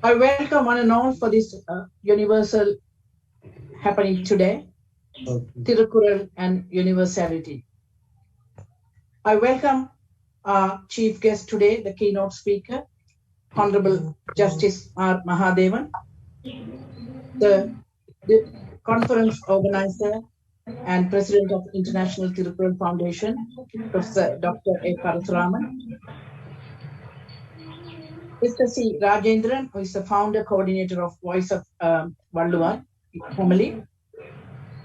I welcome one and all for this universal happening today, Thirukkural and Universality. I welcome our chief guest today, the keynote speaker, Honorable Justice R. Mahadevan, the conference organizer and president of International Thirukkural Foundation, Professor Dr. A. Parasuraman, Mr. C. Rajendran, who is the founder coordinator of Voice of Valluvar, formerly,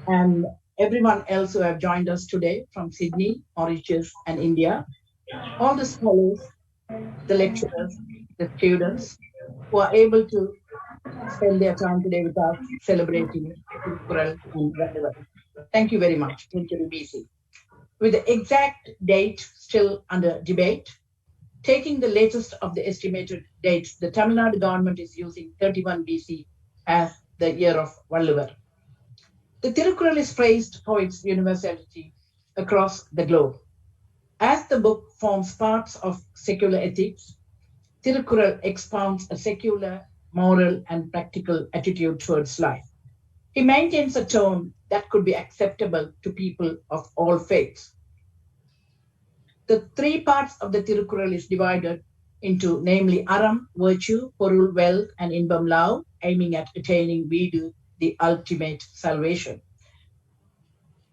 and everyone else who have joined us today from Sydney, Mauritius, and India, all the scholars, the lecturers, the students who are able to spend their time today with us celebrating Thirukkural and Valluvar. Thank you very much. Thank you, BC. With the exact date still under debate, taking the latest of the estimated dates, the Tamil Nadu government is using 31 BC as the year of Valluvar. The Thirukkural is praised for its universality across the globe. As the book forms parts of secular ethics, Thirukkural expounds a secular, moral, and practical attitude towards life. He maintains a tone that could be acceptable to people of all faiths. The three parts of the Thirukkural is divided into, namely, Aram, virtue, Porul, wealth, and Inbam, love, aiming at attaining Vidu, the ultimate salvation.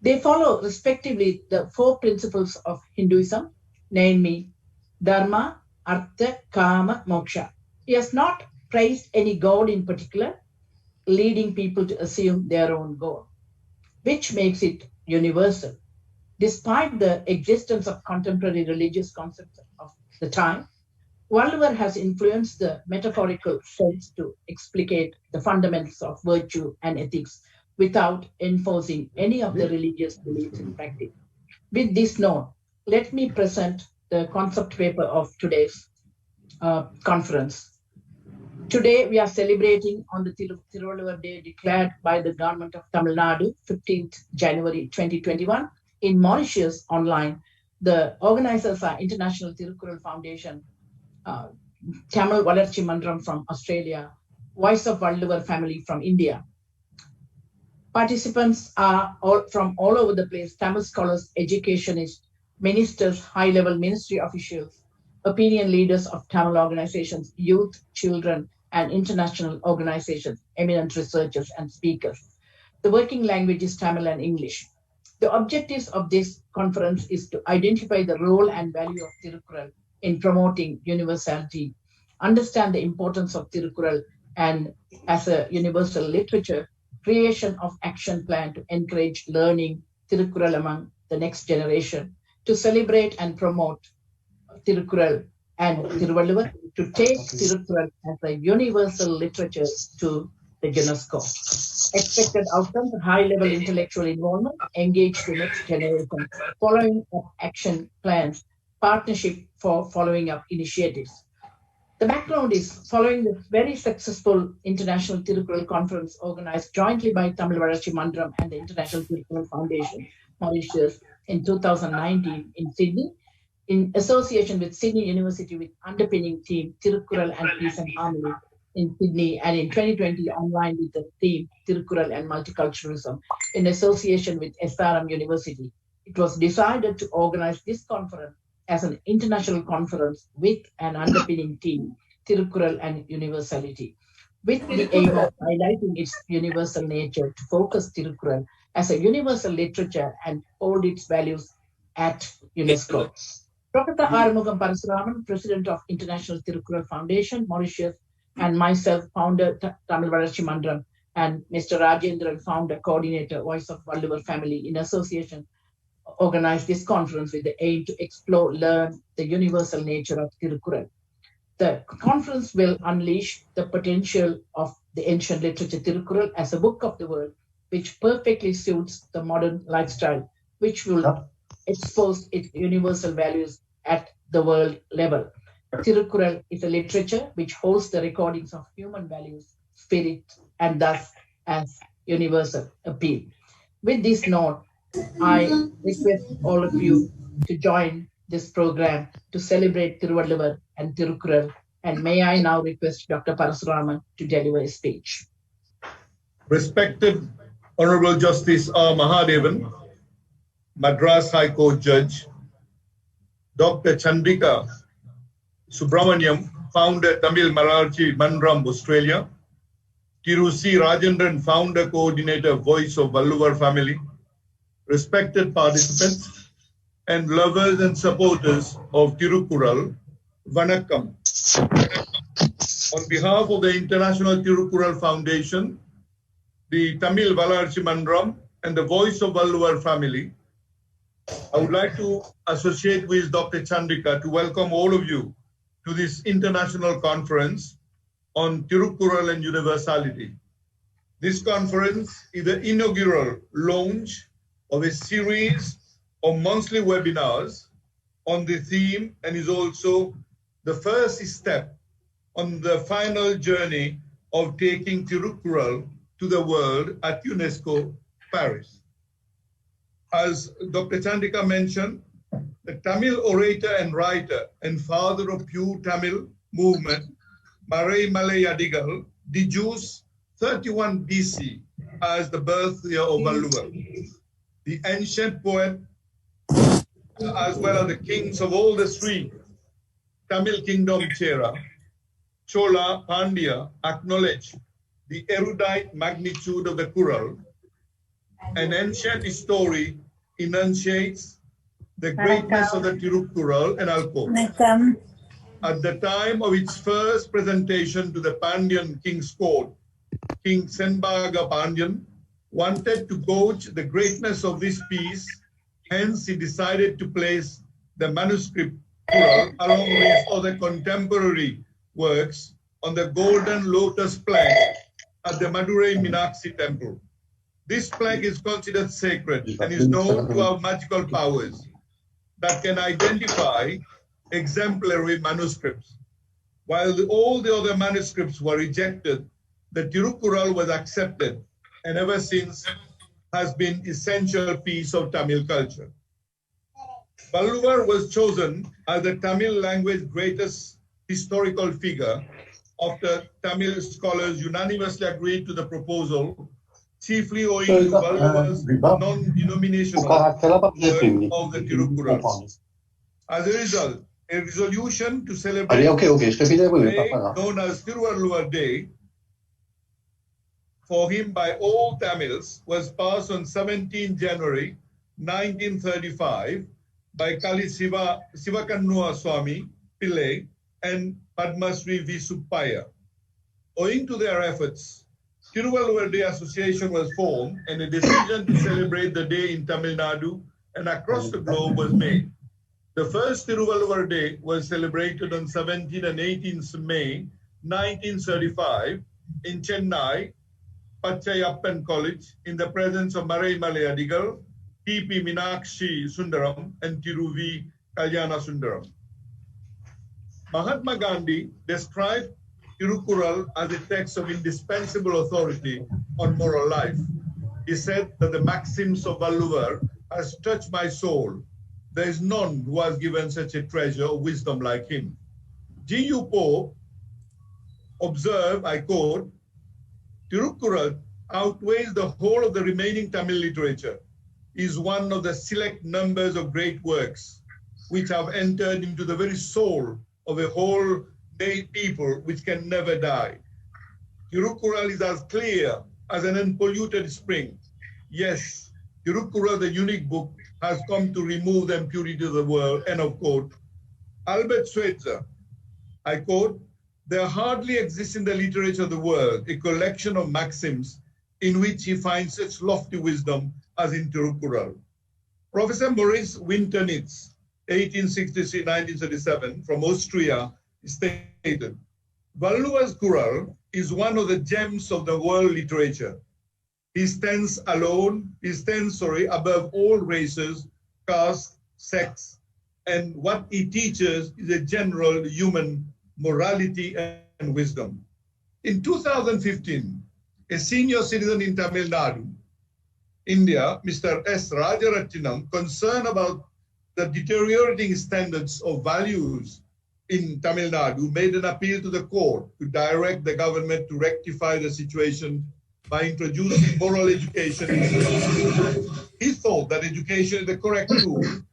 They follow, respectively, the four principles of Hinduism, namely, Dharma, Artha, Kama, Moksha. He has not praised any god in particular, leading people to assume their own goal, which makes it universal. Despite the existence of contemporary religious concepts of the time, Valluvar has influenced the metaphorical sense to explicate the fundamentals of virtue and ethics without enforcing any of the religious beliefs in practice. With this note, let me present the concept paper of today's conference. Today, we are celebrating on the Thiruvallur Day declared by the government of Tamil Nadu, 15th January 2021, in Mauritius online. The organizers are International Thirukkural Foundation, Tamil Valarchi Mandram from Australia, Voice of Valluvar family from India. Participants are from all over the place: Tamil scholars, educationists, ministers, high-level ministry officials, opinion leaders of Tamil organizations, youth, children, and international organizations, eminent researchers and speakers. The working language is Tamil and English. The objectives of this conference is to identify the role and value of Thirukkural in promoting universality, understand the importance of Thirukkural and as a universal literature, creation of action plan to encourage learning Thirukkural among the next generation, to celebrate and promote Thirukkural and Thiruvallur, to take Thirukkural as a universal literature to the UNESCO. Expected outcomes: high-level intellectual involvement, engage the next generation, following up action plans, partnership for following up initiatives. The background is following the very successful International Thirukkural Conference organized jointly by Tamil Valarchi Mandram and the International Thirukkural Foundation, Mauritius, in 2019 in Sydney, in association with Sydney University with underpinning theme Thirukkural and Peace and Harmony in Sydney, and in 2020 online with the theme Thirukkural and Multiculturalism in association with SRM University. It was decided to organize this conference as an international conference with an underpinning theme Thirukkural and Universality, with the aim of highlighting its universal nature to focus Thirukkural as a universal literature and hold its values at UNESCO. Dr. Arumugam Parasuraman, President of International Thirukkural Foundation, Mauritius, and myself, founder Tamil Valarchi Mandram, and Mr. Rajendran, founder, coordinator, Voice of Valluvar Family, in association, organized this conference with the aim to explore, learn the universal nature of Thirukkural. The conference will unleash the potential of the ancient literature Thirukkural as a book of the world, which perfectly suits the modern lifestyle, which will expose its universal values at the world level. Thirukkural is a literature which holds the recordings of human values, spirit, and thus as universal appeal. With this note, I request all of you to join this program to celebrate Thiruvalluvar and Thirukkural. And may I now request Dr. Parasuraman to deliver a speech. Respected Honorable Justice R. Mahadevan, Madras High Court Judge, Dr. Chandrika Subramaniam, founder Tamil Malarchi Mandram, Australia, Thiru C. Rajendran, founder coordinator Voice of Valluvar Family, respected participants and lovers and supporters of Thirukkural, Vanakkam. On behalf of the International Thirukkural Foundation, the Tamil Valarchi Mandram, and the Voice of Valluvar Family, I would like to associate with Dr. Chandrika to welcome all of you to this international conference on Thirukkural and Universality. This conference is the inaugural launch of a series of monthly webinars on the theme and is also the first step on the final journey of taking Thirukkural to the world at UNESCO Paris. As Dr. Chandrika mentioned, the Tamil orator and writer and father of pure Tamil movement, ValaiTamil Adigal, deduced 31 BC as the birth year of Valluvar. The ancient poet, as well as the kings of all the three Tamil kingdom Chera, Chola, Pandya, acknowledge the erudite magnitude of the Kural. An ancient story enunciates the greatness of the Thirukkural, and I'll quote. At the time of its first presentation to the Pandyan king's court, King Senbaga Pandyan wanted to gauge the greatness of this piece, hence he decided to place the manuscript Kural along with other contemporary works on the golden lotus plaque at the Madurai Meenakshi temple. This plaque is considered sacred and is known to have magical powers that can identify exemplary manuscripts. While all the other manuscripts were rejected, the Thirukkural was accepted and ever since has been an essential piece of Tamil culture. Valluvar was chosen as the Tamil language greatest historical figure after Tamil scholars unanimously agreed to the proposal, chiefly owing to Valluvar's non-denominational work of the Thirukkural. As a result, a resolution to celebrate a day known as Thiruvalluvar Day for him by all Tamils was passed on 17 January 1935 by Kali Sivakannua Swami Pillai and Padmasri V. Suppaya. Owing to their efforts, Thiruvalluvar Day Association was formed and a decision to celebrate the day in Tamil Nadu and across the globe was made. The first Thiruvalluvar Day was celebrated on 17 and 18 May 1935 in Chennai, Pachayappan College, in the presence of ValaiTamil Adigal, P.P. Meenakshi Sundaram, and Thiru V. Kalyana Sundaram. Mahatma Gandhi described Thirukkural as a text of indispensable authority on moral life. He said that the maxims of Valluvar has touched my soul. There is none who has given such a treasure of wisdom like him. G.U. Pope observed, I quote, Thirukkural outweighs the whole of the remaining Tamil literature, is one of the select numbers of great works which have entered into the very soul of a whole people which can never die. Thirukkural is as clear as an unpolluted spring. Yes, Thirukkural, the unique book, has come to remove the impurity of the world, end of quote. Albert Schweitzer, I quote, there hardly exists in the literature of the world a collection of maxims in which he finds such lofty wisdom as in Thirukkural. Professor Maurice Winternitz, 1863-1937, from Austria, stated, Valluva's Kural is one of the gems of the world literature. He stands above all races, castes, sects, and what he teaches is a general human morality and wisdom. In 2015, a senior citizen in Tamil Nadu, India, Mr. S. Rajaratnam, concerned about the deteriorating standards of values in Tamil Nadu, made an appeal to the court to direct the government to rectify the situation by introducing moral education. He thought that education is the correct tool to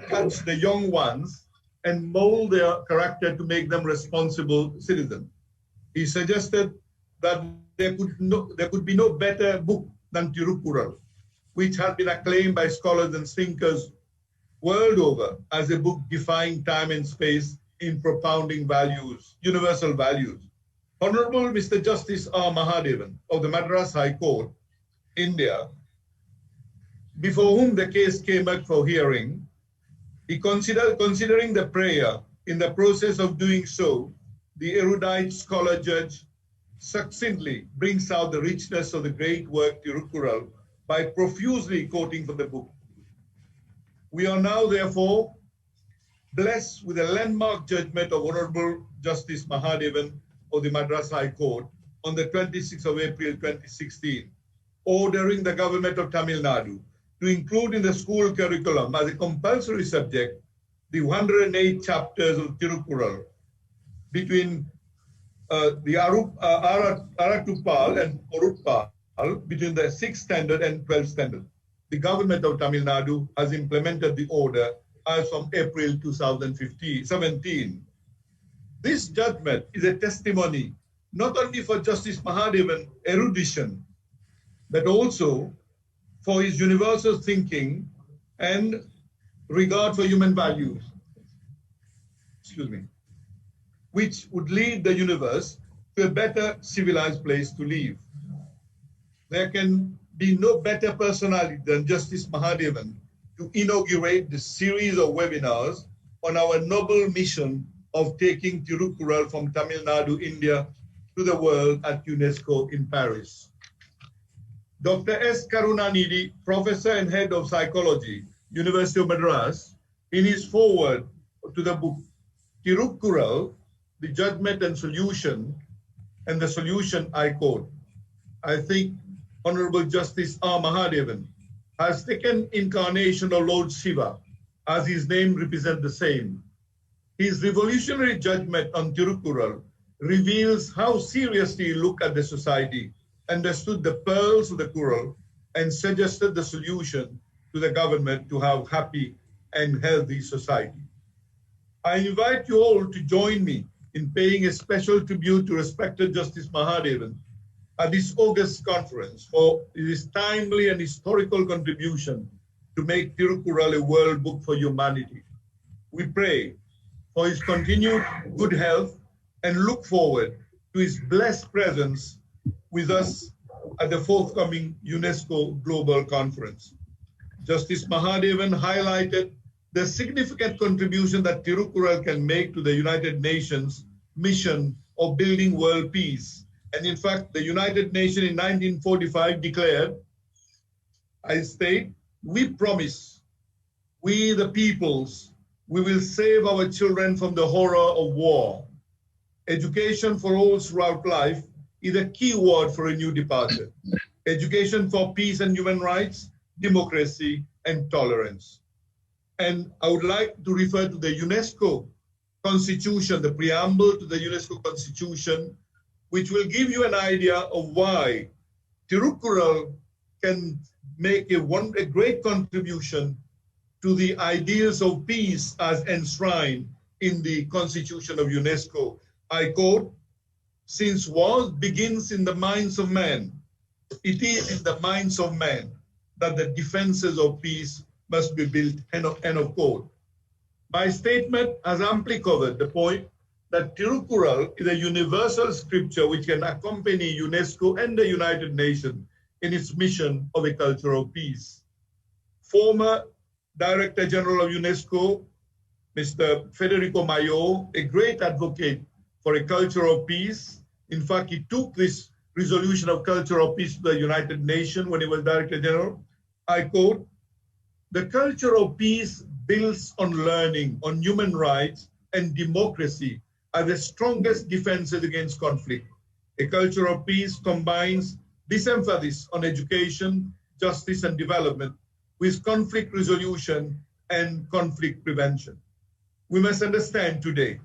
catch the young ones and mold their character to make them responsible citizens. He suggested that there could be no better book than Thirukkural, which had been acclaimed by scholars and thinkers world over as a book defying time and space in propounding values, universal values. Honorable Mr. Justice R. Mahadevan of the Madras High Court, India, before whom the case came up for hearing, he considering the prayer in the process of doing so, the erudite scholar judge succinctly brings out the richness of the great work Thirukkural by profusely quoting from the book. We are now, therefore, blessed with a landmark judgment of Honorable Justice Mahadevan of the Madras High Court on the 26th of April 2016, ordering the government of Tamil Nadu to include in the school curriculum as a compulsory subject the 108 chapters of Thirukkural between the Aratupal and Porutpal, between the 6th standard and 12th standard. The government of Tamil Nadu has implemented the order as from April 2017. This judgment is a testimony not only for Justice Mahadevan's erudition, but also for his universal thinking and regard for human values, which would lead the universe to a better civilized place to live. There can be no better personality than Justice Mahadevan to inaugurate the series of webinars on our noble mission of taking Thirukkural from Tamil Nadu, India, to the world at UNESCO in Paris. Dr. S. Karunanidhi, Professor and Head of Psychology, University of Madras, in his foreword to the book, Thirukkural, the Judgment and Solution, and the solution, I quote, I think Honorable Justice R. Mahadevan has taken incarnation of Lord Shiva, as his name represents the same. His revolutionary judgment on Thirukkural reveals how seriously he looked at the society, understood the pearls of the Kural, and suggested the solution to the government to have happy and healthy society. I invite you all to join me in paying a special tribute to respected Justice Mahadevan at this August conference for his timely and historical contribution to make Thirukkural a world book for humanity. We pray for his continued good health and look forward to his blessed presence with us at the forthcoming UNESCO Global Conference. Justice Mahadevan highlighted the significant contribution that Thirukkural can make to the United Nations mission of building world peace. And in fact, the United Nations in 1945 declared, I state, we promise, we the peoples, we will save our children from the horror of war. Education for all throughout life is a key word for a new departure. Education for peace and human rights, democracy, and tolerance. And I would like to refer to the UNESCO Constitution, the preamble to the UNESCO Constitution, which will give you an idea of why Thirukkural can make a great contribution to the ideals of peace as enshrined in the Constitution of UNESCO. I quote, since war begins in the minds of men, it is in the minds of men that the defenses of peace must be built, end of quote. My statement has amply covered the point that Thirukkural is a universal scripture which can accompany UNESCO and the United Nations in its mission of a culture of peace. Former Director General of UNESCO, Mr. Federico Mayo, a great advocate for a culture of peace. In fact, he took this resolution of culture of peace to the United Nations when he was Director General. I quote, "The culture of peace builds on learning, on human rights and democracy are the strongest defenses against conflict. A culture of peace combines this emphasis on education, justice and development with conflict resolution and conflict prevention. We must understand today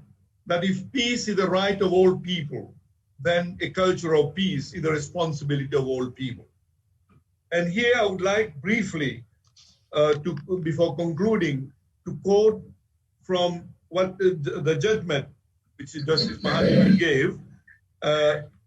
that if peace is the right of all people, then a culture of peace is the responsibility of all people." And here I would like briefly, before concluding, to quote from what the judgment which Justice Mahadevan gave,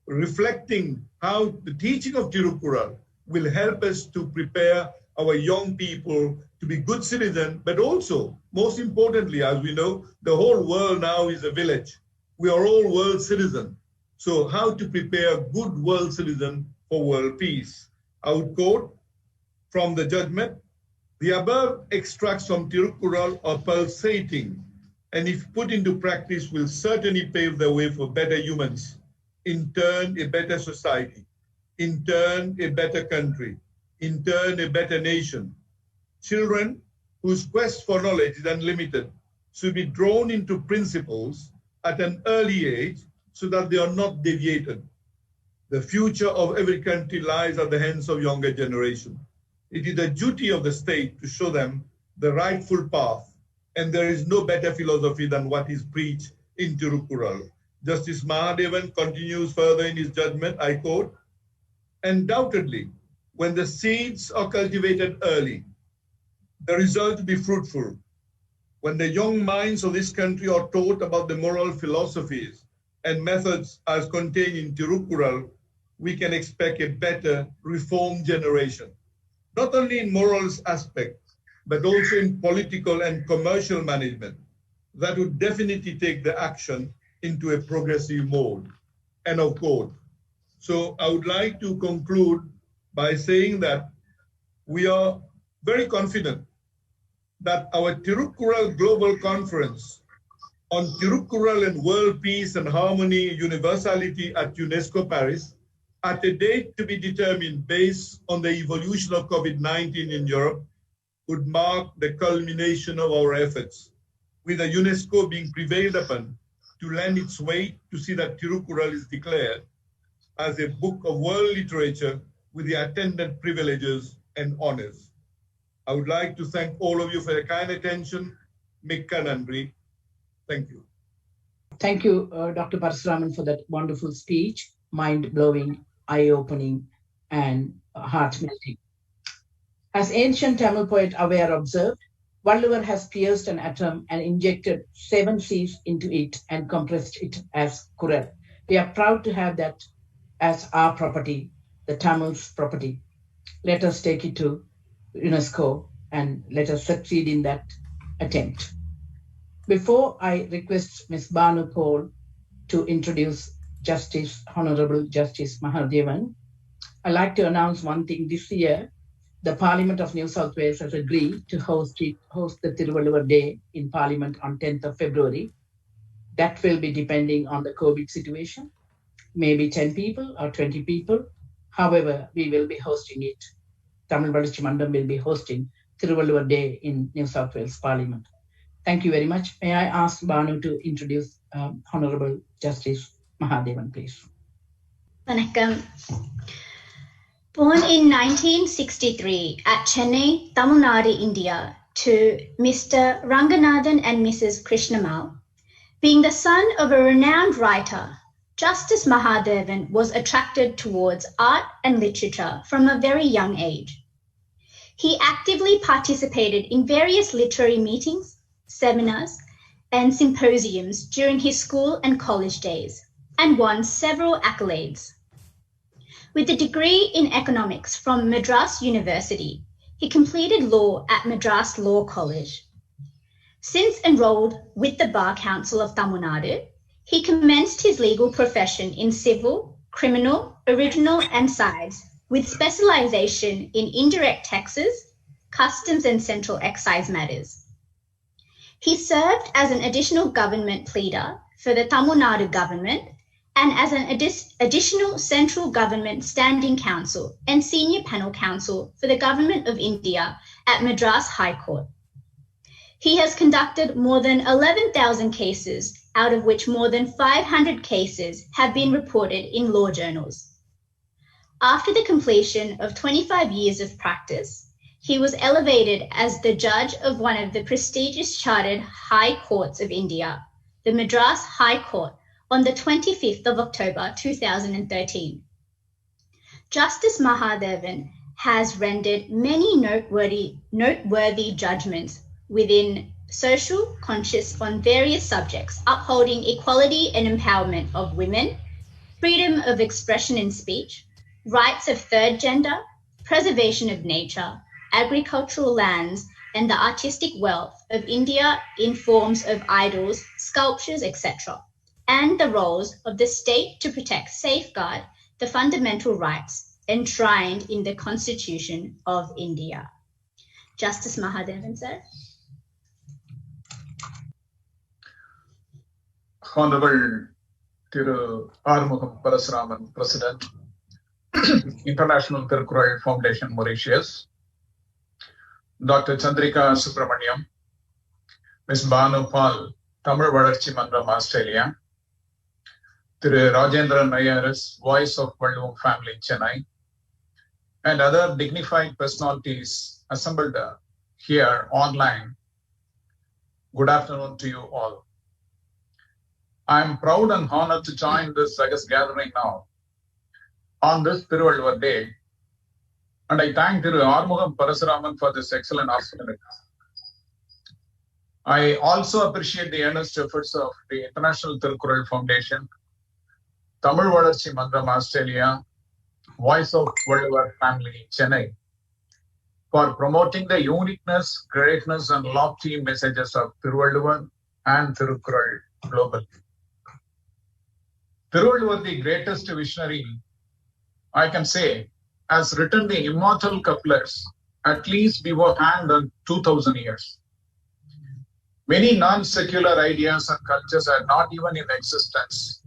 reflecting how the teaching of Thirukkural will help us to prepare our young people to be good citizens, but also, most importantly, as we know, the whole world now is a village. We are all world citizens. So how to prepare good world citizens for world peace? I would quote from the judgment, "The above extracts from Thirukkural are pulsating, and if put into practice will certainly pave the way for better humans, in turn a better society, in turn a better country, in turn a better nation. Children whose quest for knowledge is unlimited should be drawn into principles at an early age so that they are not deviated. The future of every country lies at the hands of younger generation. It is the duty of the state to show them the rightful path, and there is no better philosophy than what is preached in Thirukkural." Justice Mahadevan continues further in his judgment, I quote, "Undoubtedly, when the seeds are cultivated early, the result will be fruitful. When the young minds of this country are taught about the moral philosophies and methods as contained in Thirukkural, we can expect a better reformed generation, not only in morals aspect, but also in political and commercial management that would definitely take the action into a progressive mode." End of quote. So I would like to conclude by saying that we are very confident that our Thirukkural Global Conference on Thirukkural and World Peace and Harmony Universality at UNESCO Paris, at a date to be determined based on the evolution of COVID-19 in Europe, would mark the culmination of our efforts, with the UNESCO being prevailed upon to lend its weight to see that Thirukkural is declared as a book of world literature with the attendant privileges and honors. I would like to thank all of you for your kind attention. Mikka Nandri. Thank you. Thank you, Dr. Parasuraman, for that wonderful speech, mind-blowing, eye-opening, and heart-melting. As ancient Tamil poet Aware observed, Valluvar has pierced an atom and injected 7 seas into it and compressed it as Kural. We are proud to have that as our property, the Tamil's property. Let us take it to UNESCO and let us succeed in that attempt. Before I request Ms. Banu Paul to introduce Honorable Justice Mahadevan, I'd like to announce one thing. This year, the Parliament of New South Wales has agreed to host the Thiruvallur Day in Parliament on 10th of February. That will be depending on the COVID situation, maybe 10 people or 20 people. However, we will be hosting it. Tamil Vazhchi Mandam will be hosting Thiruvallur Day in New South Wales Parliament. Thank you very much. May I ask Banu to introduce Honorable Justice Mahadevan, please. Vanakkam. Born in 1963 at Chennai, Tamil Nadu, India, to Mr. Ranganathan and Mrs. Krishnamal, being the son of a renowned writer, Justice Mahadevan was attracted towards art and literature from a very young age. He actively participated in various literary meetings, seminars, and symposiums during his school and college days, and won several accolades. With a degree in economics from Madras University, He completed law at Madras Law College. Since enrolled with the Bar Council of Tamil Nadu, he commenced his legal profession in civil, criminal, original, and sides, with specialization in indirect taxes, customs, and central excise matters. He served as an additional government pleader for the Tamil Nadu government and as an additional central government standing counsel and senior panel counsel for the Government of India at Madras High Court. He has conducted more than 11,000 cases, out of which more than 500 cases have been reported in law journals. After the completion of 25 years of practice, he was elevated as the judge of one of the prestigious chartered high courts of India, the Madras High Court, on the 25th of October 2013. Justice Mahadevan has rendered many noteworthy judgments within social conscious on various subjects, upholding equality and empowerment of women, freedom of expression and speech, rights of third gender, preservation of nature, agricultural lands, and the artistic wealth of India in forms of idols, sculptures, etc., and the roles of the state to protect, safeguard the fundamental rights enshrined in the Constitution of India. Justice Mahadevan, sir. Honorable Thirukkural, President, International Thirukkural Foundation, Mauritius, Dr. Chandrika Subramaniam, Ms. Banu Pal, Tamil Valarchi Mandram, Australia, Thiru Rajendran Nayaris, Voice of Valluvam Family, Chennai, and other dignified personalities assembled here online. Good afternoon to you all. I am proud and honored to join this august gathering now on this Thiruvallur Day, and I thank Thiru Armugam Parasuraman for this excellent opportunity. I also appreciate the earnest efforts of the International Thirukkural Foundation, Tamil Valarchi Mandram, Australia, Voice of Valluvam Family, Chennai, for promoting the uniqueness, greatness, and lofty messages of Thiruvallur and Thirukkural globally. Thiruvallur, the greatest visionary, I can say, has written the immortal couplets at least beforehand on 2000 years. Many non-secular ideas and cultures are not even in existence.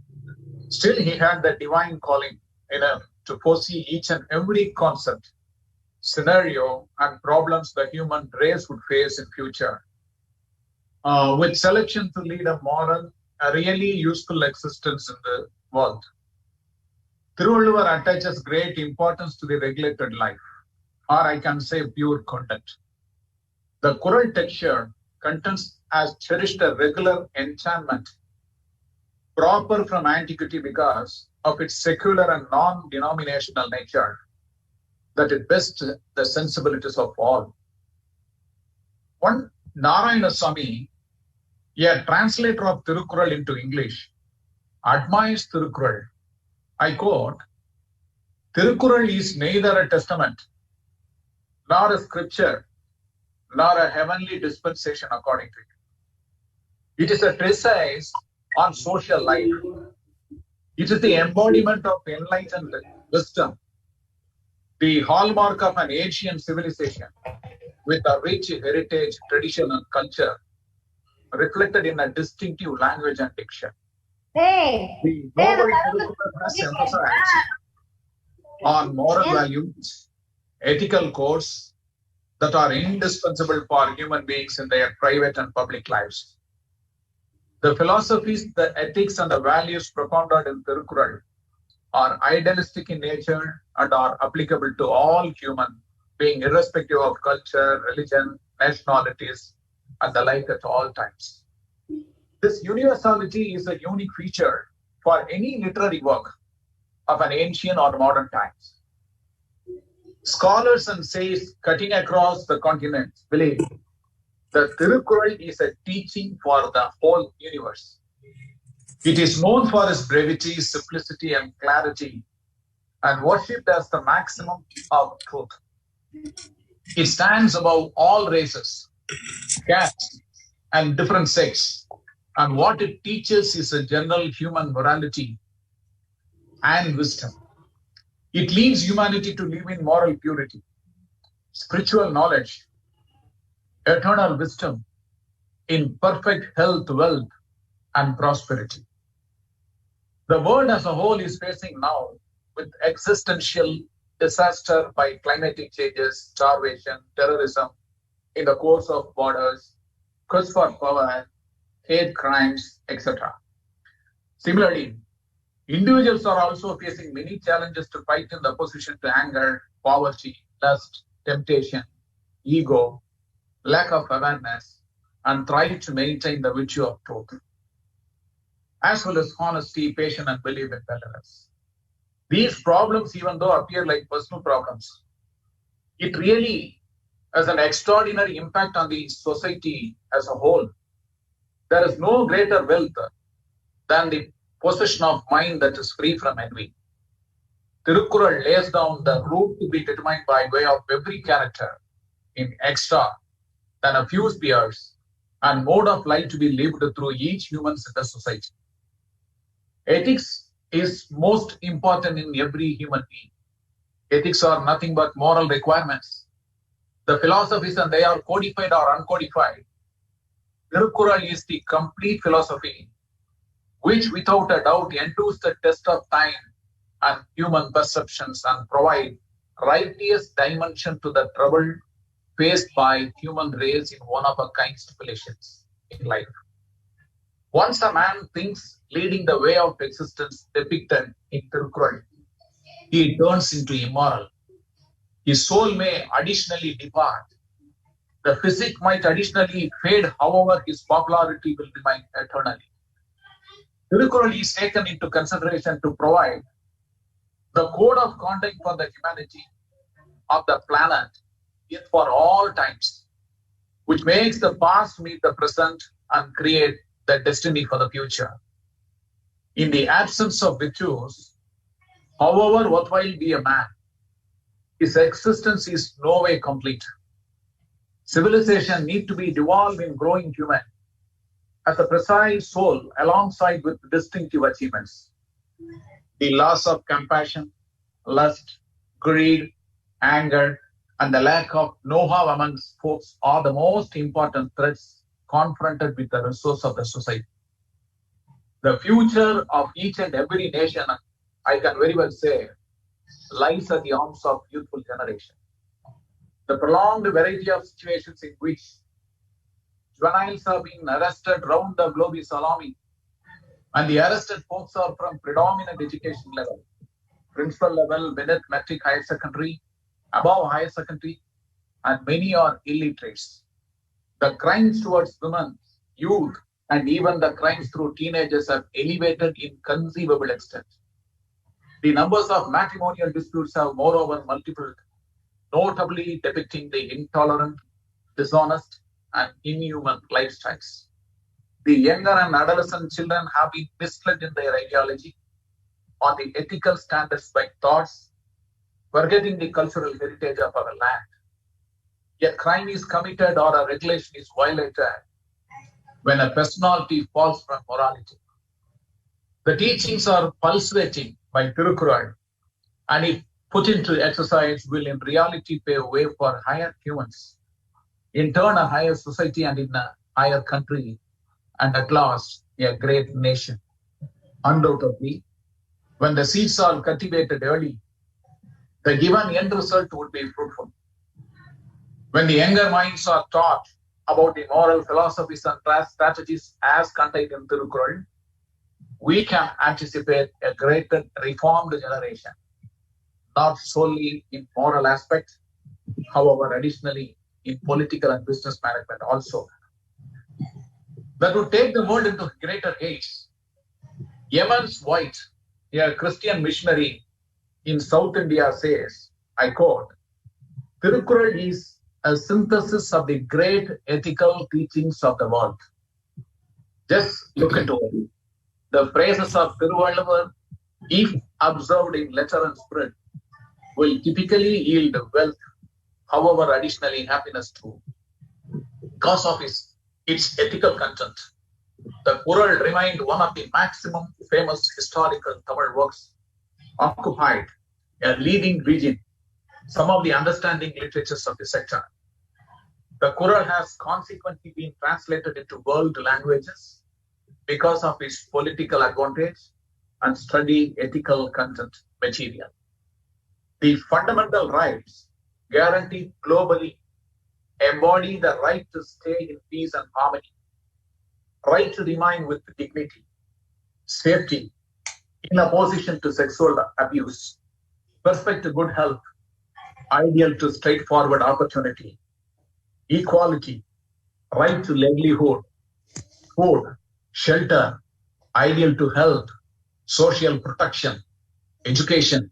Still, he had the divine calling in him to foresee each and every concept, scenario, and problems the human race would face in future, with selection to lead a moral, a really useful existence in the world. Thiruvallur attaches great importance to the regulated life, or I can say pure content. The Quran texture contents has cherished a regular enchantment, proper from antiquity because of its secular and non-denominational nature, that it bests the sensibilities of all. One Narayana Swami, a translator of Thirukkural into English, admires Thirukkural. I quote, "Thirukkural is neither a testament, nor a scripture, nor a heavenly dispensation according to it. It is a treatise on social life. It is the embodiment of enlightened wisdom, the hallmark of an ancient civilization with a rich heritage, tradition, and culture reflected in a distinctive language and diction. The novel Thirukkural has emphasized on moral values, ethical codes that are indispensable for human beings in their private and public lives. The philosophies, the ethics, and the values propounded in Thirukkural are idealistic in nature and are applicable to all human beings, irrespective of culture, religion, nationalities, and the like at all times. This universality is a unique feature for any literary work of an ancient or modern times. Scholars and sages cutting across the continent believe that Thirukkural is a teaching for the whole universe. It is known for its brevity, simplicity, and clarity, and worshipped as the maximum of truth. It stands above all races, castes, and different sects. And what it teaches is a general human morality and wisdom. It leads humanity to live in moral purity, spiritual knowledge, eternal wisdom, in perfect health, wealth, and prosperity. The world as a whole is facing now with existential disaster by climatic changes, starvation, terrorism in the course of borders, quest for power, hate crimes, etc. Similarly, individuals are also facing many challenges to fight in the opposition to anger, poverty, lust, temptation, ego, lack of awareness, and try to maintain the virtue of truth, as well as honesty, patience, and belief in betterness. These problems, even though appear like personal problems, it really has an extraordinary impact on the society as a whole. There is no greater wealth than the possession of mind that is free from envy. Thirukkural lays down the route to be determined by way of every character in extra than a few spheres and mode of life to be lived through each human in the society. Ethics is most important in every human being. Ethics are nothing but moral requirements. The philosophies, and they are codified or uncodified. Thirukkural is the complete philosophy, which without a doubt endures the test of time and human perceptions and provide righteous dimension to the trouble faced by human race in one of a kind stipulations in life. Once a man thinks leading the way of existence depicted in Thirukkural, he turns into immoral. His soul may additionally depart. The physique might additionally fade, however, his popularity will remain eternally. Thirukkural is taken into consideration to provide the code of conduct for the humanity of the planet for all times, which makes the past meet the present and create the destiny for the future. In the absence of virtues, however worthwhile be a man, his existence is no way complete. Civilization need to be devolved in growing human as a precise soul alongside with distinctive achievements. The loss of compassion, lust, greed, anger, and the lack of know-how amongst folks are the most important threats confronted with the resource of the society. The future of each and every nation, I can very well say, lies at the arms of youthful generation. The prolonged variety of situations in which juveniles are being arrested round the globe is alarming, and the arrested folks are from predominant education level, principal level, beneath metric higher secondary, above higher secondary, and many are illiterates. The crimes towards women, youth, and even the crimes through teenagers have elevated in conceivable extent. The numbers of matrimonial disputes have moreover multiplied, notably depicting the intolerant, dishonest, and inhuman lifestyles. The younger and adolescent children have been misled in their ideology on the ethical standards by thoughts, forgetting the cultural heritage of our land. Yet crime is committed or a regulation is violated when a personality falls from morality. The teachings are pulsating by Thirukkural, and if put into exercise will in reality pave way for higher humans, in turn a higher society and in a higher country, and at last a great nation. Undoubtedly, when the seeds are cultivated early, the given end result would be fruitful. When the younger minds are taught about the moral philosophies and strategies as contained in Thirukkural, we can anticipate a greater reformed generation, not solely in moral aspects, however, additionally in political and business management also. That would take the world into greater heights. Evans White, a Christian missionary in South India, says, I quote, Thirukkural is a synthesis of the great ethical teachings of the world. Just look into it. The phrases of Thiruvallur, if observed in letter and spirit, will typically yield wealth, however, additionally, happiness too. Because of its ethical content, the Kural remained one of the maximum famous historical Tamil works, occupied a leading region, some of the understanding literatures of the sector. The Kural has consequently been translated into world languages because of its political advantage and study ethical content material. The fundamental rights guaranteed globally embody the right to stay in peace and harmony, right to remain with dignity, safety, in opposition to sexual abuse, respect to good health, ideal to straightforward opportunity, equality, right to livelihood, food, shelter, ideal to health, social protection, education,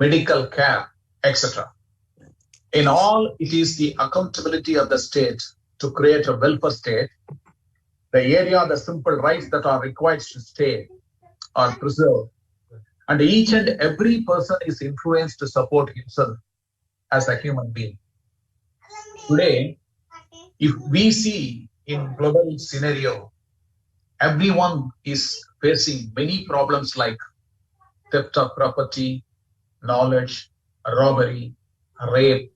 medical care, etc. In all, it is the accountability of the state to create a welfare state. The area, the simple rights that are required to stay are preserved. And each and every person is influenced to support himself as a human being. Today, if we see in global scenario, everyone is facing many problems like theft of property, knowledge, robbery, rape,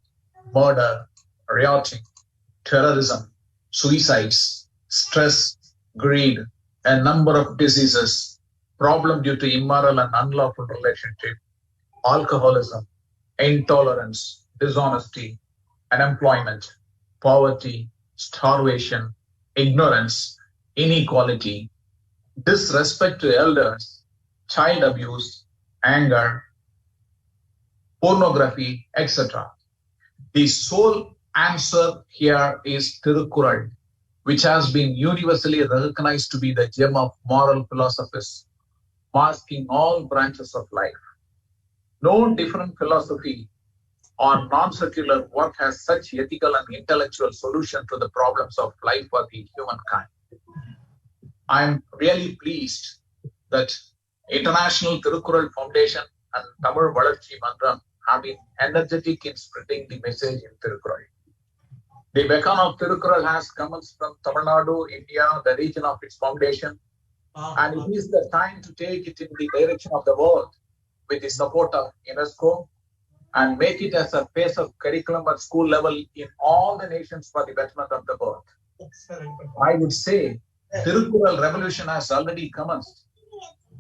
murder, rioting, terrorism, suicides, stress, greed, a number of diseases, problem due to immoral and unlawful relationship, alcoholism, intolerance, dishonesty, unemployment, poverty, starvation, ignorance, inequality, disrespect to elders, child abuse, anger, pornography, etc. The sole answer here is Thirukkural, which has been universally recognized to be the gem of moral philosophies, masking all branches of life. No different philosophy or non-secular work has such ethical and intellectual solution to the problems of life for the humankind. I am really pleased that International Thirukkural Foundation and Tamil Valarchi Mandram have been energetic in spreading the message in Thirukkural. The beacon of Thirukkural has commenced from Tamil Nadu, India, the region of its foundation, and it is the time to take it in the direction of the world with the support of UNESCO and make it as a phase of curriculum at school level in all the nations for the betterment of the world. I would say Thirukkural revolution has already commenced,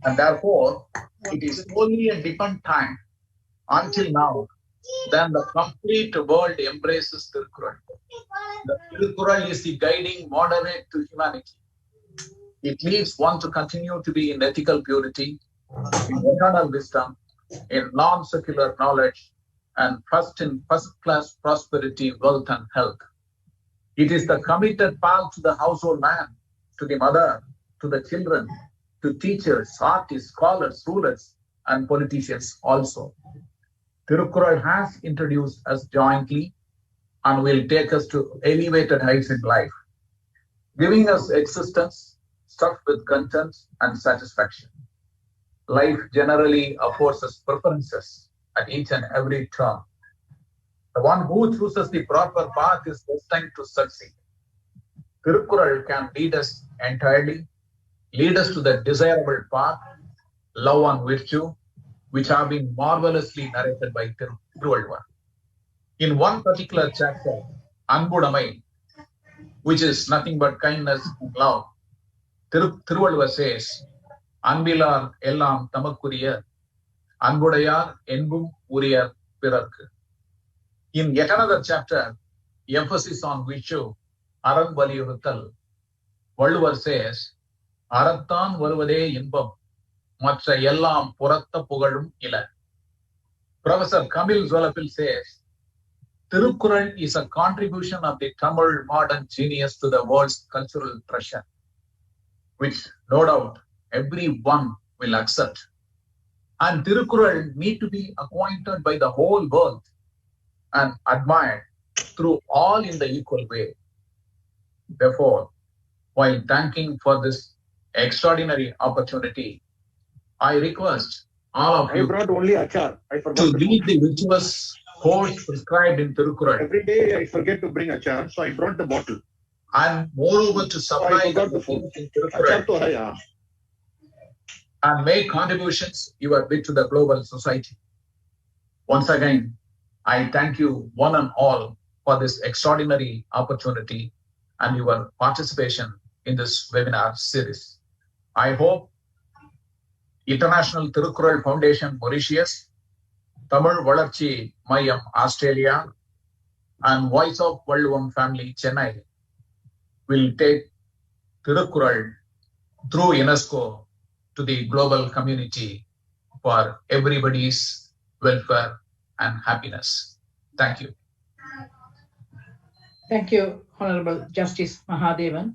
and therefore it is only a different time until now then the complete world embraces Thirukkural. The Thirukkural is the guiding moderate to humanity. It leads one to continue to be in ethical purity, in eternal wisdom, in non-secular knowledge, and in first-class prosperity, wealth, and health. It is the committed path to the household man, to the mother, to the children, to teachers, artists, scholars, rulers, and politicians also. Thirukkural has introduced us jointly and will take us to elevated heights in life, giving us existence stuffed with content and satisfaction. Life generally affords us preferences at each and every turn. The one who chooses the proper path is destined to succeed. Thirukkural can lead us entirely, lead us to the desirable path, love and virtue, which have been marvelously narrated by Thiruvallur. In one particular chapter, Anbudamai, which is nothing but kindness and love, Thiruvallur says, Anbilar ellam tamakkuriya, Anbudayar enbum uriyar pirarku. In yet another chapter, emphasis on virtue, Aran Valiyuruttal, Vallur says, Arattan varuvade inbam, மற்ற எல்லாம் புறத்த புகழும் இல. Professor Kamil Zolapil says, Thirukkural is a contribution of the Tamil modern genius to the world's cultural treasure, which no doubt everyone will accept. And Thirukkural need to be acquainted by the whole world and admired through all in the equal way. Therefore, while thanking for this extraordinary opportunity, I request all of you brought only achar. I forgot to lead the virtuous course prescribed in Thirukkural. Every day I forget to bring achar, so I brought the bottle. And moreover to supply the food in Thirukkural and make contributions your bit to the global society. Once again, I thank you one and all for this extraordinary opportunity and your participation in this webinar series. I hope International Thirukkural Foundation Mauritius, Tamil Valarchi Mayam Australia, and Voice of Valluvam Family Chennai will take Thirukkural through UNESCO to the global community for everybody's welfare and happiness. Thank you. Thank you, Honorable Justice Mahadevan.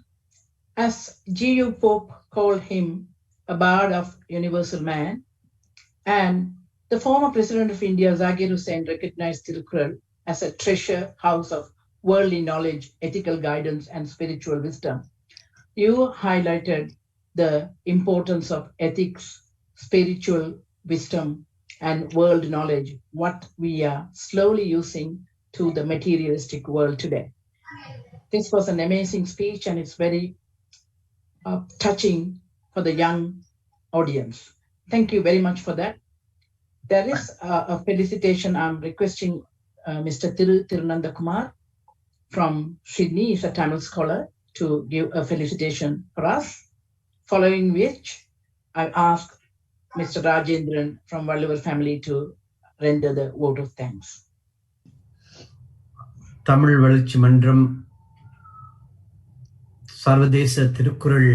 As G.U. Pope called him a bard of universal man, and the former President of India, Zakir Hussain, recognized Thirukkural as a treasure house of worldly knowledge, ethical guidance, and spiritual wisdom. You highlighted the importance of ethics, spiritual wisdom, and world knowledge, what we are slowly using to the materialistic world today. This was an amazing speech, and it's very touching for the young audience. Thank you very much for that. There is a felicitation. I'm requesting Mr. Tirunanda Kumar from Sydney. He's a Tamil scholar to give a felicitation for us, following which I ask Mr. Rajendran from Valluvar family to render the vote of thanks. Tamil Valarchi Mandram சர்வதேச திருக்குறள்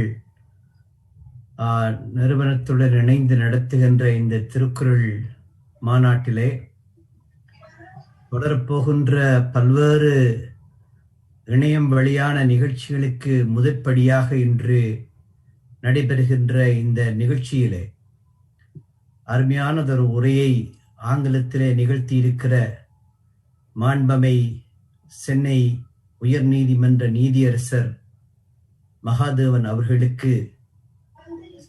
நிறுவனத்துடன் இணைந்து நடத்துகின்ற இந்த திருக்குறள் மாநாட்டிலே தொடரப்போகின்ற பல்வேறு இணையம் வழியான நிகழ்ச்சிகளுக்கு முதற்படியாக இன்று நடைபெறுகின்ற இந்த நிகழ்ச்சியிலே அருமையானதொரு உரையை ஆங்கிலத்திலே நிகழ்த்தியிருக்கிற மாண்பமை சென்னை உயர்நீதிமன்ற நீதியரசர் மகாதேவன் அவர்களுக்கு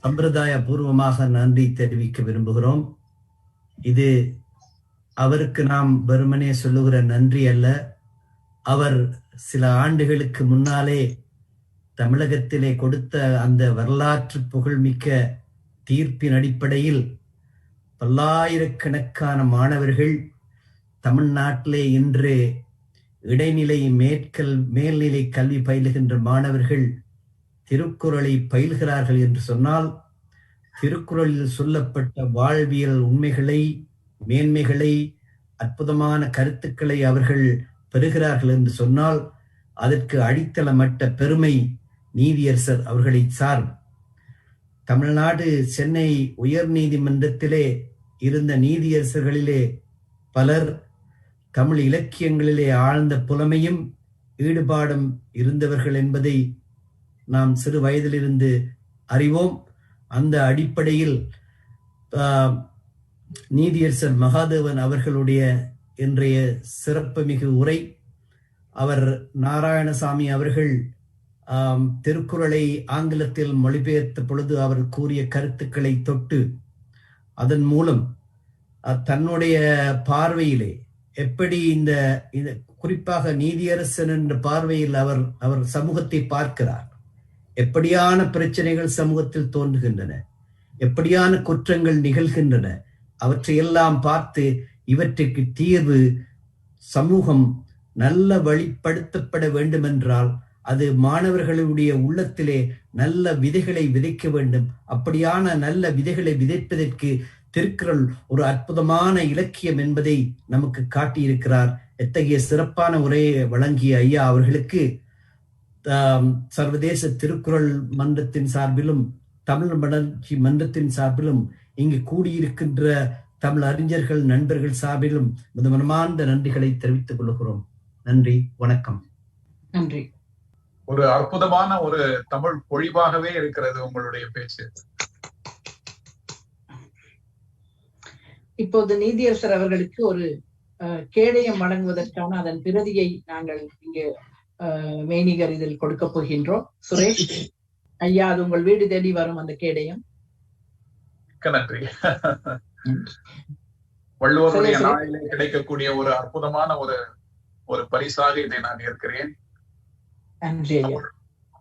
சம்பிரதாய பூர்வமாக நன்றி தெரிவிக்க விரும்புகிறோம். இது அவருக்கு நாம் வெறுமனே சொல்லுகிற நன்றி அல்ல. அவர் சில ஆண்டுகளுக்கு முன்னாலே தமிழகத்திலே கொடுத்த அந்த வரலாற்று புகழ்மிக்க தீர்ப்பின் அடிப்படையில் பல்லாயிரக்கணக்கான மாணவர்கள் தமிழ்நாட்டிலே இன்று இடைநிலை மேல்நிலை கல்வி பயிலுகின்ற மாணவர்கள் திருக்குறளை பயில்கிறார்கள் என்று சொன்னால், திருக்குறளில் சொல்லப்பட்ட வாழ்வியல் உண்மைகளை, மேன்மைகளை, அற்புதமான கருத்துக்களை அவர்கள் பெறுகிறார்கள் என்று சொன்னால், அதற்கு அடித்தளமட்ட பெருமை நீதியரசர் அவர்களை சாரும். தமிழ்நாடு சென்னை உயர் நீதிமன்றத்திலே இருந்த நீதியரசர்களிலே பலர் தமிழ் இலக்கியங்களிலே ஆழ்ந்த புலமையும் ஈடுபாடும் இருந்தவர்கள் என்பதை நாம் சிறு வயதிலிருந்து அறிவோம். அந்த அடிப்படையில் நீதியரசர் மகாதேவன் அவர்களுடைய இன்றைய சிறப்புமிகு உரை, அவர் நாராயணசாமி அவர்கள் திருக்குறளை ஆங்கிலத்தில் மொழிபெயர்த்த பொழுது அவர் கூறிய கருத்துக்களை தொட்டு அதன் மூலம் தன்னுடைய பார்வையிலே எப்படி இந்த குறிப்பாக நீதியரசன் என்ற பார்வையில் அவர் சமூகத்தை பார்க்கிறார், எப்படியான பிரச்சனைகள் சமூகத்தில் தோன்றுகின்றன, எப்படியான குற்றங்கள் நிகழ்கின்றன, அவற்றையெல்லாம் பார்த்து இவற்றுக்கு தீர்வு சமூகம் நல்ல வழிப்படுத்தப்பட வேண்டுமென்றால் அது மாணவர்களுடைய உள்ளத்திலே நல்ல விதைகளை விதைக்க வேண்டும். அப்படியான நல்ல விதைகளை விதைப்பதற்கு திருக்குறள் ஒரு அற்புதமான இலக்கியம் என்பதை நமக்கு காட்டியிருக்கிறார். எத்தகைய சிறப்பான உரையை வழங்கிய ஐயா அவர்களுக்கு சர்வதேச திருக்குறள் மன்றத்தின் சார்பிலும் தமிழ் வளர்ச்சி மன்றத்தின் சார்பிலும் இங்கு கூடியிருக்கின்ற தமிழ் அறிஞர்கள் நண்பர்கள் சார்பிலும் மனமார்ந்த நன்றிகளை தெரிவித்துக் கொள்கிறோம். நன்றி, வணக்கம். நன்றி. ஒரு அற்புதமான ஒரு தமிழ் பொழிவாகவே இருக்கிறது உங்களுடைய பேச்சு. இப்போது நீதியரசர் அவர்களுக்கு ஒரு கேடயம் வழங்குவதற்கான அதன் பிரதியை நாங்கள் இங்கே மெய்நிகர் இதில் கொடுக்க போகின்றோம். சுரேஷ் ஐயா, அது உங்கள் வீடு தேடி வரும் அந்த கேடயம். நன்றி. வள்ளுவருடைய நாளிலே கிடைக்கக்கூடிய ஒரு அற்புதமான ஒரு பரிசாக இதை நான் ஏற்கிறேன்.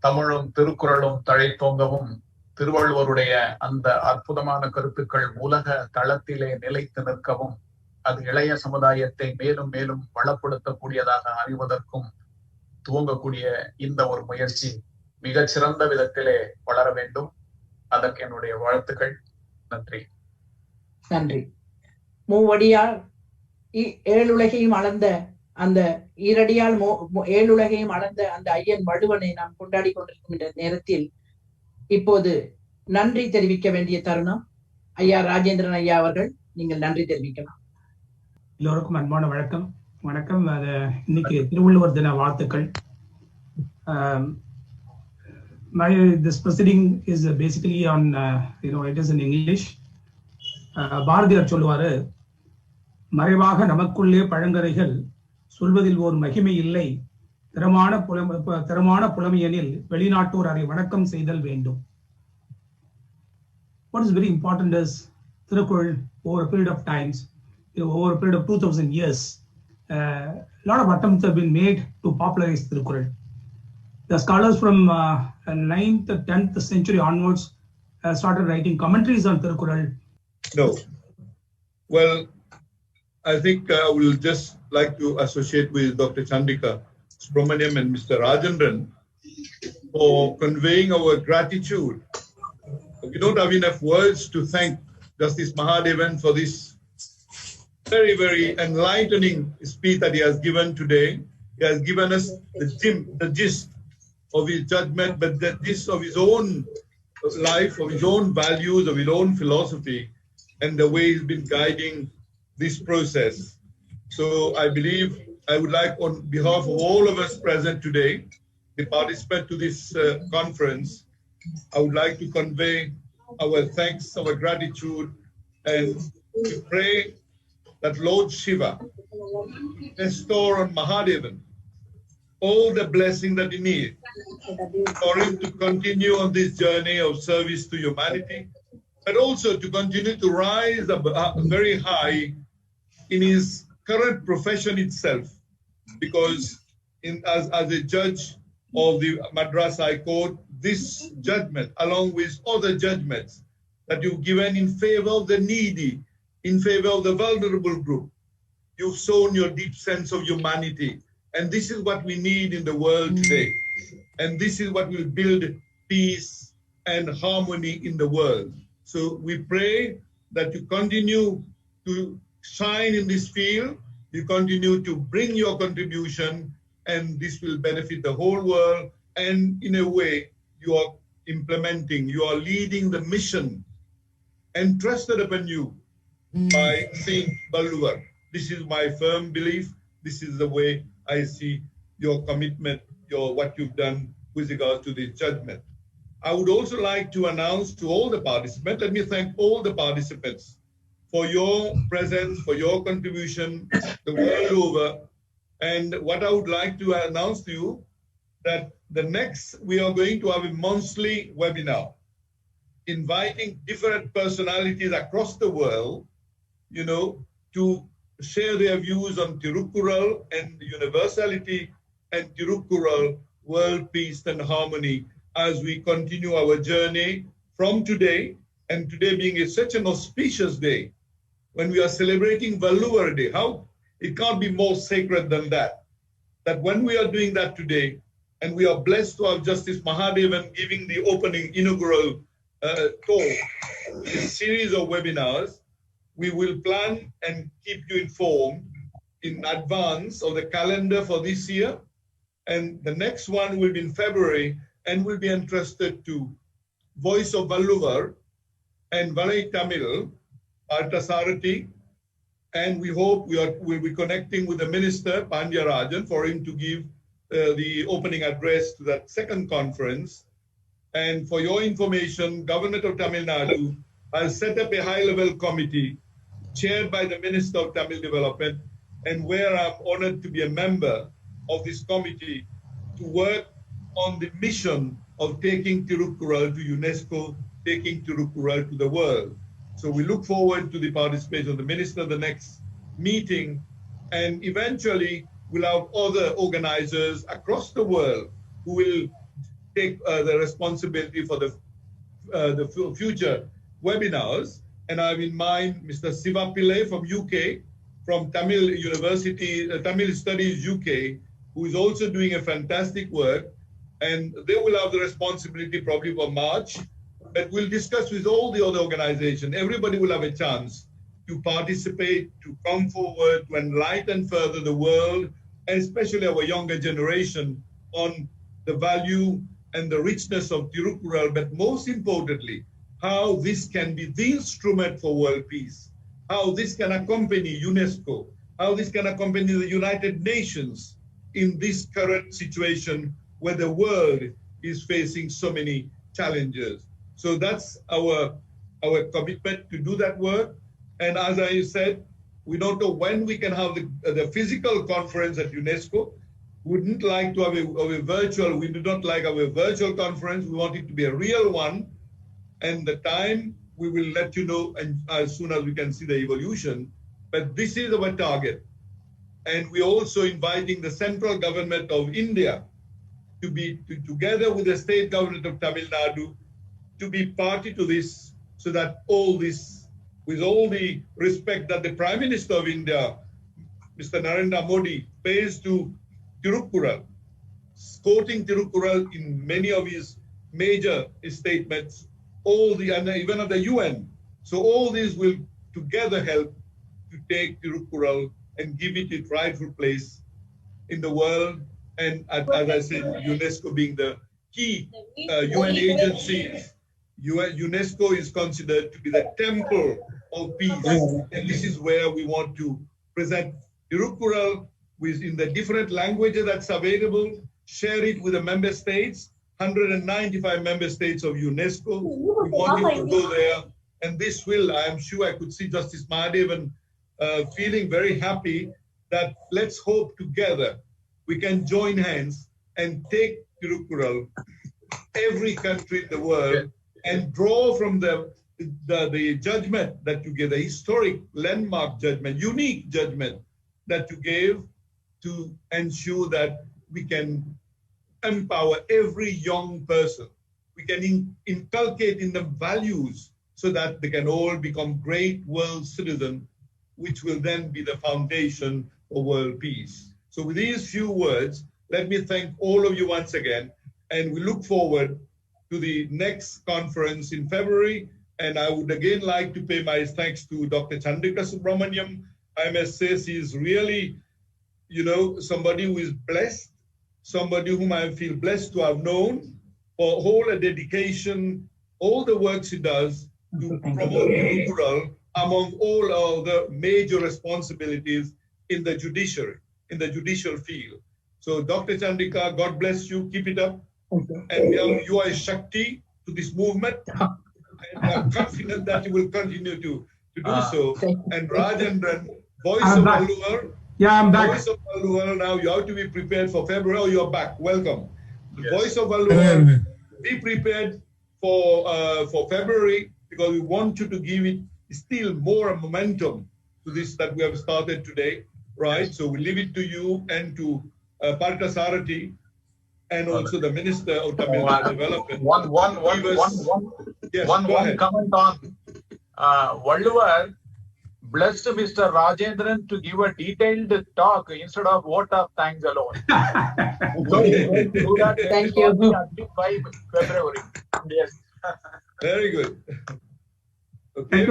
தமிழும் திருக்குறளும் தழைத்தோங்கவும் திருவள்ளுவருடைய அந்த அற்புதமான கருத்துக்கள் உலக தளத்திலே நிலைத்து நிற்கவும் அது இளைய சமுதாயத்தை மேலும் மேலும் வளப்படுத்தக்கூடியதாக அமைவதற்கும் துவங்கக்கூடிய இந்த ஒரு முயற்சி மிகச் சிறந்த விதத்திலே வளர வேண்டும். அதற்கு என்னுடைய வாழ்த்துக்கள். நன்றி. நன்றி. மூவடியால் ஏழுலகையும் அளந்த அந்த ஈரடியால் ஏழுலகையும் அளந்த அந்த ஐயன் வள்ளுவனை நாம் கொண்டாடி கொண்டிருக்கின்ற நேரத்தில் இப்போது நன்றி தெரிவிக்க வேண்டிய தருணம். ஐயா ராஜேந்திரன் ஐயா அவர்கள், நீங்கள் நன்றி தெரிவிக்கலாம். எல்லோருக்கும் அன்பான வணக்கம். இன்னைக்கு திருவள்ளுவர் தின வாழ்த்துக்கள். This proceeding is basically on it is in English. Bharathiyar சொல்லுவாரு, மறைவாக நமக்குள்ளே பழங்கரைகள் சொல்வதில் ஓர் மகிமை இல்லை, திறமான புலமையெனில் வெளிநாட்டோர் அதை வணக்கம் செய்தல் வேண்டும். What is very important is Thirukkural, over a period of times, over a period of 2000 years, a lot of attempts have been made to popularize Thirukkural. The scholars from 9th, 10th century onwards started writing commentaries on Thirukkural. No. Well, I think I will just like to associate with Dr. Chandrika Subramaniam and Mr. Rajendran for conveying our gratitude. We don't have enough words to thank Justice Mahadevan for this very, very enlightening speech that he has given today. He has given us the gist of his judgment, but the gist of his own life, of his own values, of his own philosophy, and the way he's been guiding this process. So I believe I would like, on behalf of all of us present today, the participant to this conference, I would like to convey our thanks, our gratitude, and to pray that Lord Shiva bestow on Mahadevan all the blessing that he needs for him to continue on this journey of service to humanity, but also to continue to rise up very high in his current profession itself, because as a judge of the Madras High Court, this judgment, along with other judgments that you've given in favor of the needy, in favor of the vulnerable group, you've shown your deep sense of humanity. And this is what we need in the world today. And this is what will build peace and harmony in the world. So we pray that you continue to shine in this field, you continue to bring your contribution, and this will benefit the whole world. And in a way, you are implementing, you are leading the mission entrusted upon you by Saint Balluvar. This is my firm belief. This is the way I see your commitment, what you've done with regard to this judgment. I would also like to announce to all the participants, let me thank all the participants for your presence, for your contribution the world over. And what I would like to announce to you, that we are going to have a monthly webinar, inviting different personalities across the world, to share their views on Thirukkural and Universality and Thirukkural, world peace and harmony, as we continue our journey from today, and today being such an auspicious day, when we are celebrating Valluvar Day. How it can't be more sacred than that. That when we are doing that today, and we are blessed to have Justice Mahadevan giving the opening inaugural talk, a series of webinars, we will plan and keep you informed in advance of the calendar for this year. And the next one will be in February, and will be entrusted to Voice of Valluvar and ValaiTamil, Artasarati. And we hope we'll be connecting with the Minister, Pandya Rajan, for him to give the opening address to that second conference. And for your information, Government of Tamil Nadu has set up a high-level committee chaired by the Minister of Tamil Development, and where I'm honored to be a member of this committee to work on the mission of taking Thirukkural to UNESCO, taking Thirukkural to the world. So we look forward to the participation of the minister at the next meeting, and eventually we'll have other organizers across the world who will take the responsibility for the future webinars. And I have in mind Mr. Siva Pillai from UK, from Tamil University, Tamil Studies UK, who is also doing a fantastic work. And they will have the responsibility probably for March, but we'll discuss with all the other organizations. Everybody will have a chance to participate, to come forward, to enlighten further the world, and especially our younger generation on the value and the richness of Thirukkural, but most importantly, how this can be the instrument for world peace, how this can accompany UNESCO, how this can accompany the United Nations in this current situation where the world is facing so many challenges. So that's our commitment to do that work. And as I said, we don't know when we can have the physical conference at UNESCO. We wouldn't like to have a virtual, we do not like our virtual conference. We want it to be a real one. And the time we will let you know, and as soon as we can see the evolution. But this is our target. And we're also inviting the central government of India to be together with the state government of Tamil Nadu to be party to this, so that all this, with all the respect that the Prime Minister of India, Mr. Narendra Modi, pays to Thirukkural, quoting Thirukkural in many of his major statements, and even at the UN. So all these will together help to take Thirukkural and give it its rightful place in the world. And as I said, UNESCO being the key UN agency, UNESCO is considered to be the temple of peace. And this is where we want to present Thirukkural in the different languages that's available, share it with the member states, 195 member states of UNESCO. We want it to go there. And this will, I am sure I could see Justice Mahadevan feeling very happy that let's hope together we can join hands and take Thirukkural, every country in the world, and draw from the judgment that you gave, the historic landmark judgment, unique judgment that you gave, to ensure that we can empower every young person. We can inculcate in them values so that they can all become great world citizens, which will then be the foundation for world peace. So with these few words, let me thank all of you once again, and we look forward to the next conference in February. And I would again like to pay my thanks to Dr. Chandrika Subramaniam. I must say she is really, somebody who is blessed, somebody whom I feel blessed to have known for all her dedication, all the work she does to promote Thirukkural among all other major responsibilities in the judiciary, in the judicial field. So Dr. Chandrika, God bless you, keep it up. And you are a Shakti to this movement. And I'm confident that you will continue to do so. And Rajendran, Voice of Valluvar. Yeah, I'm back. Voice of Valluvar, now you have to be prepared for February. Oh, you're back. Welcome. The Voice of Valluvar, be prepared for February, because we want you to give it still more momentum to this that we have started today, right? So we leave it to you and to Partha Sarathi, and also the Minister of Tamil Nadu Development. One comment on Valluvar blessed Mr. Rajendran to give a detailed talk instead of vote of thanks alone. Thank you. By February. Yes. Very good. Okay.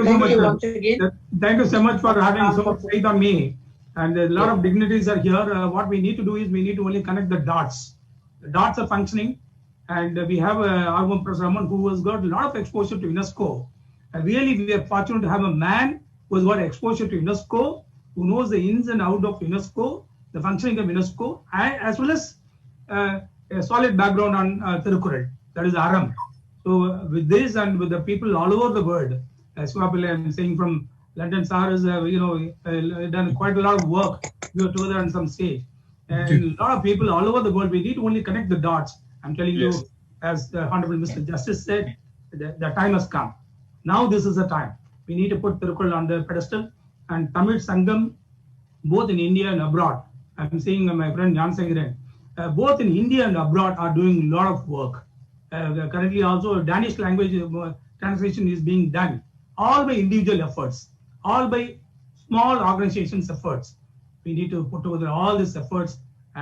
Thank you so much for having so much faith on me. And a lot of dignitaries are here. What we need to do is we need to only connect the dots. The dots are functioning, and we have our own Professor Raman, who has got a lot of exposure to UNESCO. And really, we are fortunate to have a man who has got exposure to UNESCO, who knows the ins and outs of UNESCO, the functioning of UNESCO, as well as a solid background on Thirukkural, that is Aram. So with this and with the people all over the world, as I'm saying from London, Sir has done quite a lot of work together on some stage. And a lot of people all over the world, we need to only connect the dots. I'm telling you, as the Honorable Mr. Justice said, the time has come. Now this is the time. We need to put Thirukkural on the pedestal. And Tamil Sangam, both in India and abroad, I'm seeing my friend Jan Sengren, both in India and abroad are doing a lot of work. Currently also Danish language translation is being done, all by individual efforts, all by small organizations' efforts. We need to put together all these efforts,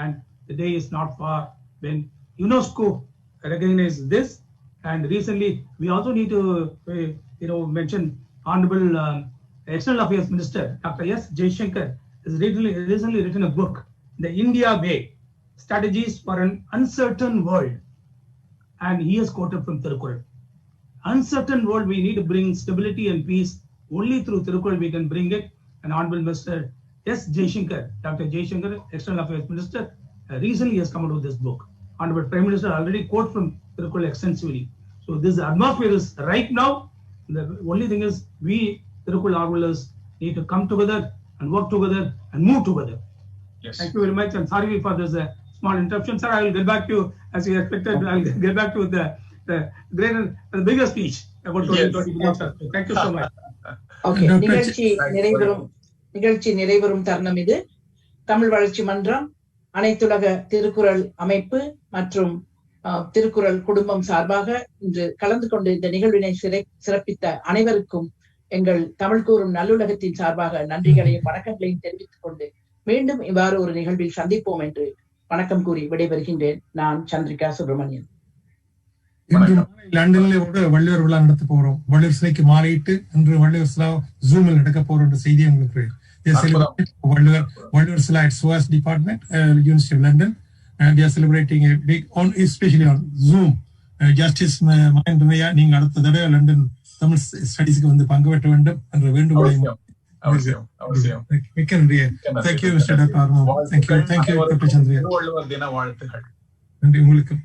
and the day is not far when UNESCO recognizes this. And recently, we also need to mention Honorable External Affairs Minister Dr. S. Jaishankar has recently written a book, The India Way, Strategies for an Uncertain World. And he has quoted from Thirukkural. Uncertain world, we need to bring stability and peace. Only through Thirukkural we can bring it. And Honorable Minister S. Jaishankar, Dr. Jaishankar, External Affairs Minister, recently has come out with this book. Honorable Prime Minister already quoted from Thirukkural extensively. So this atmosphere is right now. The only thing is we Thirukkural organizers need to come together and work together and move together. Yes. Thank you very much. And sorry for this small interruption, sir. I will get back to you as you expected. I will get back to the bigger speech about 2020. Yes. Thank you so much. Okay. நிகழ்ச்சி நிறைவரும் தருணம் இது. தமிழ் வளர்ச்சி மன்றம், அனைத்துலக திருக்குறள் அமைப்பு மற்றும் திருக்குறள் குடும்பம் சார்பாக இன்று கலந்து கொண்டு இந்த நிகழ்வினை சிறப்பித்த அனைவருக்கும் எங்கள் தமிழ் கூறும் நல்லுலகத்தின் சார்பாக நன்றிகளையும் வணக்கங்களையும் தெரிவித்துக் கொண்டு மீண்டும் இவ்வாறு ஒரு நிகழ்வில் சந்திப்போம் என்று வணக்கம் கூறி விடைபெறுகின்றேன். நான் சந்திரிகா சுப்பிரமணியன். லண்டன்ல வள்ளுவர் விழா நடத்த போறோம். வள்ளுவர் சிலைக்கு மாலையிட்டு இன்று வள்ளுவர் சிலா ஜூமில் நடக்க போறோம் என்ற செய்தி உங்களுக்கு வள்ளுவர் சிலா at SOAS department, University of London, and we are celebrating a big on, especially on Zoom. Justice மகேந்திரனையா, நீங்க அடுத்த தடவை லண்டன் தமிழ் ஸ்டடிஸ்க்கு வந்து பங்கு பெற்ற வேண்டும் என்ற வேண்டுகோளை மிக்க நன்றி. Thank you Mr. Dr. Armo. Thank you Dr. Chandriya. Thiruvalluvar தின வாழ்த்துக்கள். நன்றி உங்களுக்கு.